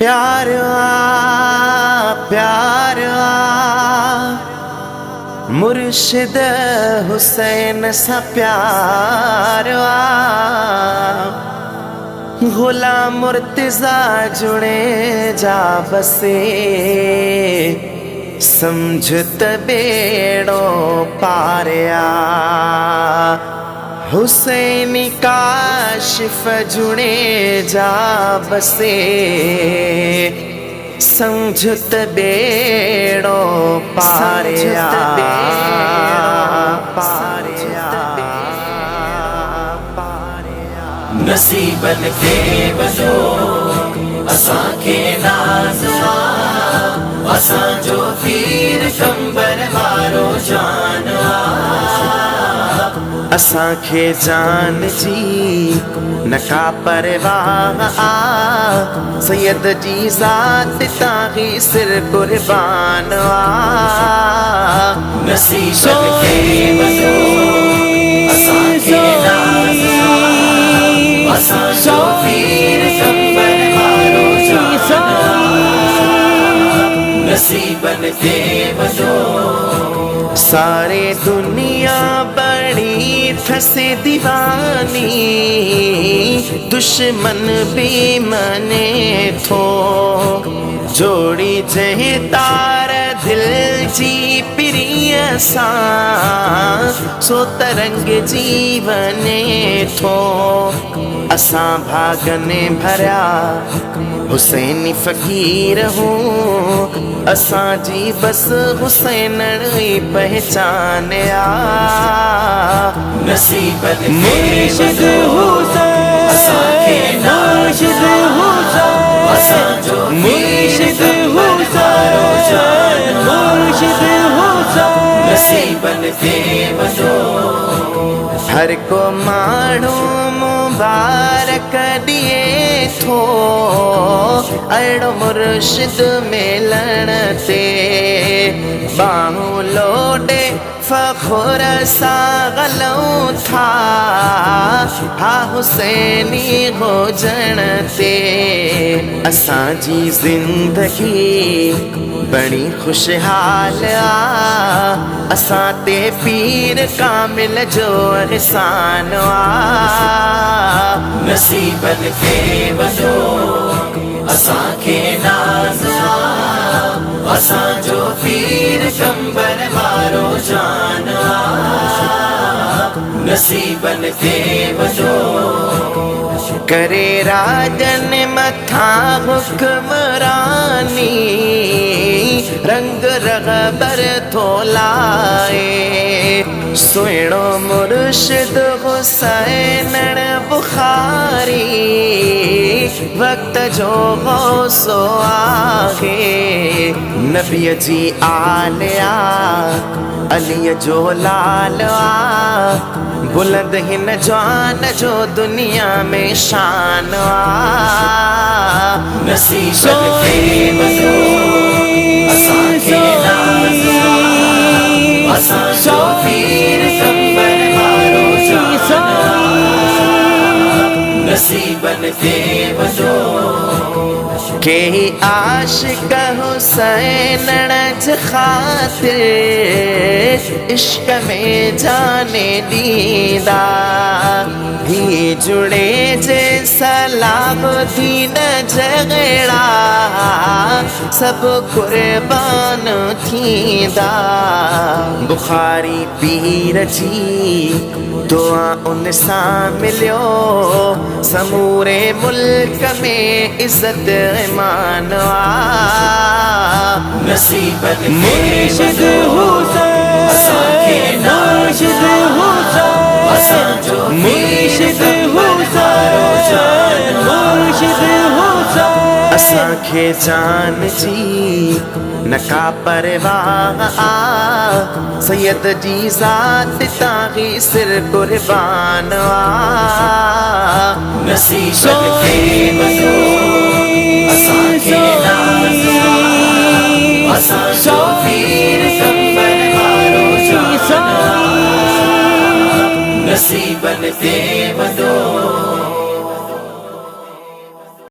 प्यार प्यार मुर्शिद हुसैन सा प्यार गुलाम मुर्तज़ा जुड़े जा बसे समझत बेड़ो पारया हुसैनी काशिफ जुड़े जा बसे समझत बेड़ो पारया नसीबन के वजो असां के नाज़ा असां जो पीर कंबर वारो जान असां खे जान जी नका परवाह सैयद जी ज़ात ताही सिर कुर्बान नसीबन के वजो असां के नाज़ा असां जो पीर कंबर वारो जान नसीबन के वजो सारे दुनिया बड़ी फसे दीवानी दुश्मन भी मने थो जोड़ी जहे तार दिल जी प्रिय सां सो तरंग जीवने थो असां भागने भरिया हुसैनी फ़कीर हूँ असां जी बस हुसैन ही पहचान नसीबन मुर्शिद हुसैन असां के मुर्शिद हुसैन असां जो मुर्शिद हुसैन मुर्शिद हुसैन नसीबन के वजो हर को माण्हू मुबारक दिए थो अड़ो मुर्शिद मिलण ते बाहूं लोडे फ़ख़ुर सां ॻलऊं था हा हुसैनी हुजण ते असांजी ज़िंदगी बड़ी खुशहाल असां ते पीर कामिल जो एहसान नसीबन के वजो असां के नाज़ा असां जो पीर कंबर वारो जान नसीबन के वजो करे राजन मथा हुक्मरानी रंग रगबर थोलाए सुहिणो मुर्शिद हुसैन बुखारी वक्त जो गौसो आहे नबीअ जी आलिया अलीअ जो लाल बुलंद हिन जान जो दुनिया में शान नसीबन के वजो असां के नाज़ा असां जो पीर कंबर वारो जान नसीबन के वजो के आशिक हुसैन ज खातिर इश्क में जाने दीदा ही जुड़े जे सलाहुद्दीन जगड़ा सब कुर्बान थींदा बुखारी पीर जी दुआ उन सां मिलियो समूरे मुल्क में इज़्ज़त ईमान नसीबन मुर्शिद हुसैन असां के मुर्शिद हुसैन असां जो मुर्शिद हुसैन मुर्शिद हुसैन असां खे जान जी नका परवाह सैयद जी ज़ात ताही सिर कुर्बान नसीबन के वजो असां के नाज़ा असां जो पीर कंबर वारो जान नसीबन के वजो